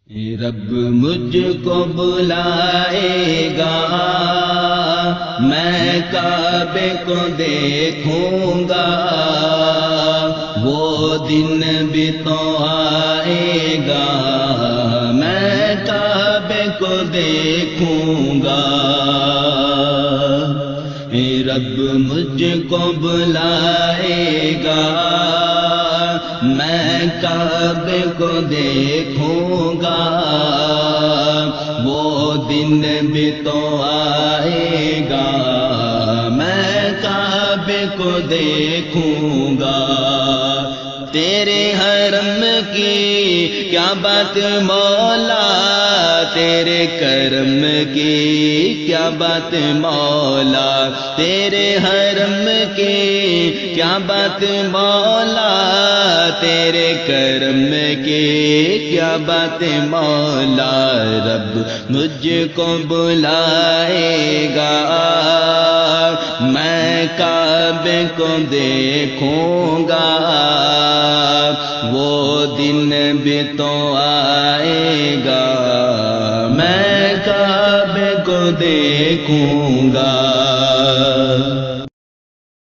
رب مجھ کو بلائے گا، میں کعبے کو دیکھوں گا، وہ دن بھی تو آئے گا، میں کعبے کو دیکھوں گا۔ رب مجھ کو بلائے گا، میں کعبے کو دیکھوں گا، وہ دن بھی تو آئے گا، میں کعبے کو دیکھوں گا۔ تیرے حرم کی کیا بات مولا، تیرے کرم کی کیا بات مولا، تیرے حرم کی کیا بات مولا، تیرے کرم کی کیا بات مولا۔ رب مجھ کو بلائے گا، میں کعبے کو دیکھوں گا، وہ دن بھی تو آئے گا، میں کعبے کو دیکھوں گا۔